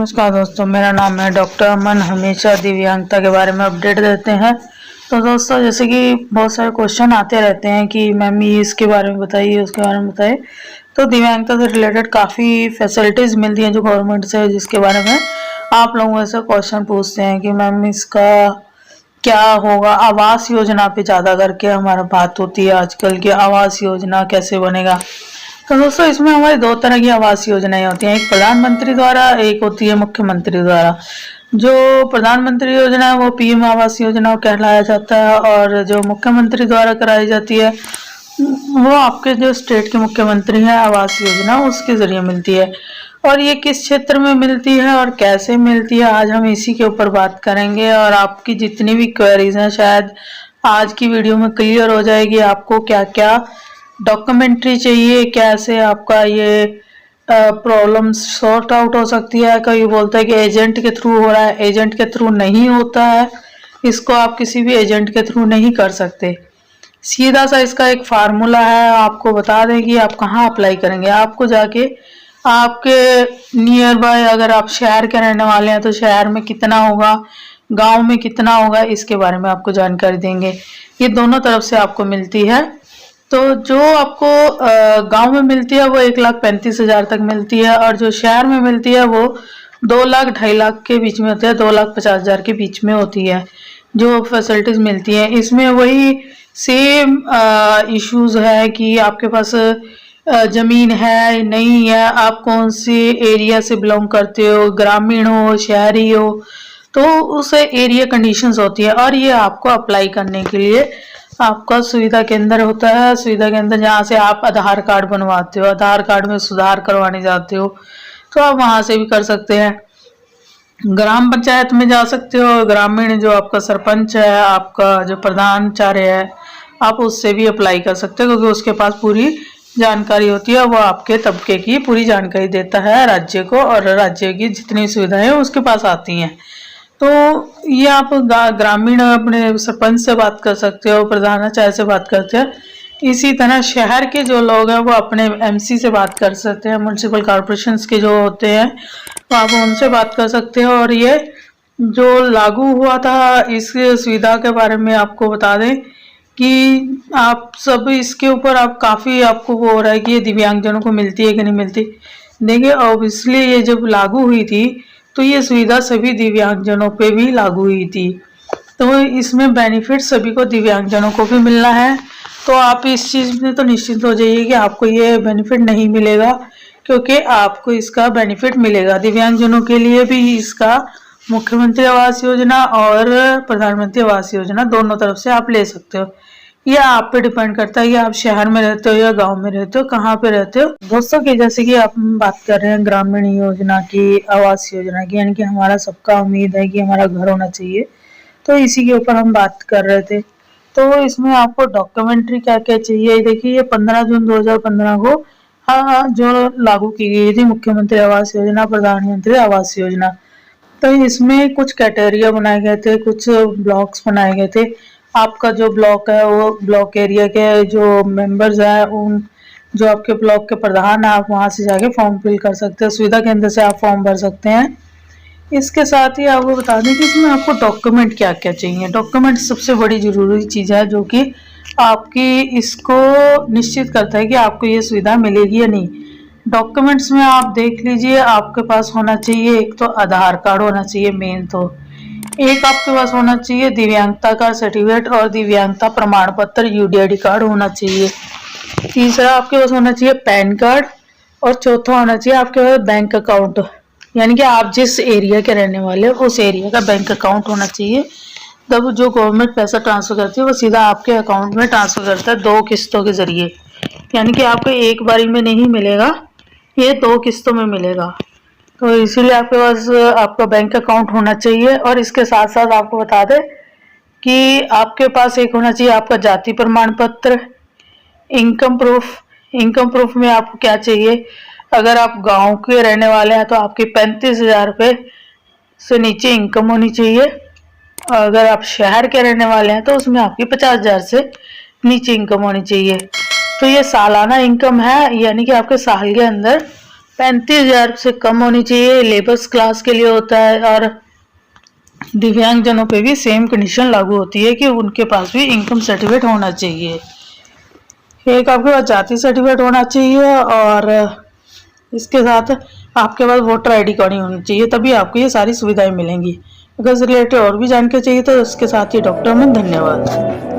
नमस्कार दोस्तों, मेरा नाम है डॉक्टर अमन। हमेशा दिव्यांगता के बारे में अपडेट देते हैं। तो दोस्तों, जैसे कि बहुत सारे क्वेश्चन आते रहते हैं कि मैम ये इसके बारे में बताइए, उसके बारे में बताइए। तो दिव्यांगता से रिलेटेड काफ़ी फैसिलिटीज़ मिलती हैं जो गवर्नमेंट से, जिसके बारे में आप लोगों से क्वेश्चन पूछते हैं कि मैम इसका क्या होगा। आवास योजना पे ज़्यादा करके हमारा बात होती है आजकल की, आवास योजना कैसे बनेगा। तो दोस्तों, इसमें हमारी दो तरह की आवास योजनाएं होती हैं, एक प्रधानमंत्री द्वारा, एक होती है मुख्यमंत्री द्वारा। जो प्रधानमंत्री योजना है वो पीएम आवास योजना कहलाया जाता है, और जो मुख्यमंत्री द्वारा कराई जाती है वो आपके जो स्टेट के मुख्यमंत्री हैं, आवास योजना उसके जरिए मिलती है। और ये किस क्षेत्र में मिलती है और कैसे मिलती है, आज हम इसी के ऊपर बात करेंगे। और आपकी जितनी भी क्वेरीज हैं शायद आज की वीडियो में क्लियर हो जाएगी, आपको क्या क्या डॉक्यूमेंट्री चाहिए, कैसे आपका ये प्रॉब्लम सॉर्ट आउट हो सकती है। कोई बोलता है कि एजेंट के थ्रू हो रहा है, एजेंट के थ्रू नहीं होता है। इसको आप किसी भी एजेंट के थ्रू नहीं कर सकते। सीधा सा इसका एक फार्मूला है, आपको बता दें कि आप कहाँ अप्लाई करेंगे। आपको जाके आपके नियर बाय, अगर आप शहर के रहने वाले हैं तो शहर में कितना होगा, गांव में कितना होगा, इसके बारे में आपको जानकारी देंगे। ये दोनों तरफ से आपको मिलती है। तो जो आपको गांव में मिलती है वो 1,35,000 तक मिलती है, और जो शहर में मिलती है वो 2 लाख 2.5 लाख के बीच में होती है, 2,50,000 के बीच में होती है जो फैसिलिटीज मिलती है। इसमें वही सेम इश्यूज है कि आपके पास जमीन है नहीं है, आप कौन सी एरिया से बिलोंग करते हो, ग्रामीण हो शहरी हो, तो उस एरिया कंडीशंस होती है। और ये आपको अप्लाई करने के लिए आपका सुविधा केंद्र होता है। सुविधा केंद्र जहाँ से आप आधार कार्ड बनवाते हो, आधार कार्ड में सुधार करवाने जाते हो, तो आप वहां से भी कर सकते हैं। ग्राम पंचायत में जा सकते हो, ग्रामीण जो आपका सरपंच है, आपका जो प्रधानाचार्य है, आप उससे भी अप्लाई कर सकते हो, क्योंकि उसके पास पूरी जानकारी होती है। वो आपके तबके की पूरी जानकारी देता है राज्य को, और राज्य की जितनी सुविधाएं उसके पास आती हैं। तो ये आप ग्रामीण अपने सरपंच से बात कर सकते हो, प्रधानाचार्य से बात करते हैं। इसी तरह शहर के जो लोग हैं वो अपने एमसी से बात कर सकते हैं, म्यूनसिपल कॉरपोरेशंस के जो होते हैं तो आप उनसे बात कर सकते हो। और ये जो लागू हुआ था, इस सुविधा के बारे में आपको बता दें कि आप सब इसके ऊपर आप काफ़ी आपको वो हो रहा है कि ये दिव्यांगजनों को मिलती है कि नहीं मिलती। देखिए, ऑब्वियसली ये जब लागू हुई थी तो ये सुविधा सभी दिव्यांगजनों पे भी लागू हुई थी, तो इसमें बेनिफिट सभी को, दिव्यांगजनों को भी मिलना है। तो आप इस चीज़ में तो निश्चिंत हो जाइए कि आपको ये बेनिफिट नहीं मिलेगा, क्योंकि आपको इसका बेनिफिट मिलेगा। दिव्यांगजनों के लिए भी इसका मुख्यमंत्री आवास योजना और प्रधानमंत्री आवास योजना दोनों तरफ से आप ले सकते हो। यह आप पे डिपेंड करता है कि आप शहर में रहते हो या गांव में रहते हो, कहाँ पे रहते हो। दोस्तों की जैसे कि आप बात कर रहे हैं ग्रामीण योजना की, आवास योजना की, यानी कि हमारा सबका उम्मीद है कि हमारा घर होना चाहिए, तो इसी के ऊपर हम बात कर रहे थे। तो इसमें आपको डॉक्यूमेंट्री क्या क्या चाहिए, देखिए ये 15 जून 2015 को हाँ जो लागू की गई थी मुख्यमंत्री आवास योजना, प्रधानमंत्री आवास योजना। तो इसमें कुछ क्राइटेरिया बनाए गए थे, कुछ ब्लॉक्स बनाए गए थे। आपका जो ब्लॉक है वो ब्लॉक एरिया के जो मेंबर्स हैं, उन जो आपके ब्लॉक के प्रधान है, आप वहां से जाके फॉर्म फिल कर सकते हैं, सुविधा केंद्र से आप फॉर्म भर सकते हैं। इसके साथ ही आपको बता दें कि इसमें आपको डॉक्यूमेंट क्या क्या चाहिए। डॉक्यूमेंट सबसे बड़ी जरूरी चीज़ है जो कि आपकी इसको निश्चित करता है कि आपको ये सुविधा मिलेगी या नहीं। डॉक्यूमेंट्स में आप देख लीजिए, आपके पास होना चाहिए, एक तो आधार कार्ड होना चाहिए मेन, तो एक आपके पास होना चाहिए दिव्यांगता का सर्टिफिकेट और दिव्यांगता प्रमाण पत्र यूडीआईडी कार्ड होना चाहिए। तीसरा आपके पास होना चाहिए पैन कार्ड, और चौथा होना चाहिए आपके पास बैंक अकाउंट, यानी कि आप जिस एरिया के रहने वाले हो उस एरिया का बैंक अकाउंट होना चाहिए। तब जो गवर्नमेंट पैसा ट्रांसफर करती है वो सीधा आपके अकाउंट में ट्रांसफर करता है 2 किस्तों के जरिए, यानी कि आपको एक बारी में नहीं मिलेगा, ये 2 किस्तों में मिलेगा। तो इसीलिए आपके पास आपका बैंक अकाउंट होना चाहिए। और इसके साथ साथ आपको बता दें कि आपके पास एक होना चाहिए आपका जाति प्रमाण पत्र, इनकम प्रूफ। इनकम प्रूफ में आपको क्या चाहिए, अगर आप गांव के रहने वाले हैं तो आपकी 35,000 रुपये से नीचे इनकम होनी चाहिए। अगर आप शहर के रहने वाले हैं तो उसमें आपकी 50,000 से नीचे इनकम होनी चाहिए। तो ये सालाना इनकम है, यानी कि आपके साल के अंदर 35,000 से कम होनी चाहिए, लेबर्स क्लास के लिए होता है। और दिव्यांगजनों पे भी सेम कंडीशन लागू होती है कि उनके पास भी इनकम सर्टिफिकेट होना चाहिए। एक आपके पास जाति सर्टिफिकेट होना चाहिए और इसके साथ आपके पास वोटर आईडी कार्ड ही होनी चाहिए, तभी आपको ये सारी सुविधाएं मिलेंगी। अगर इस रिलेटेड और भी जानकारी चाहिए तो इसके साथ ही डॉक्टर अमन, धन्यवाद।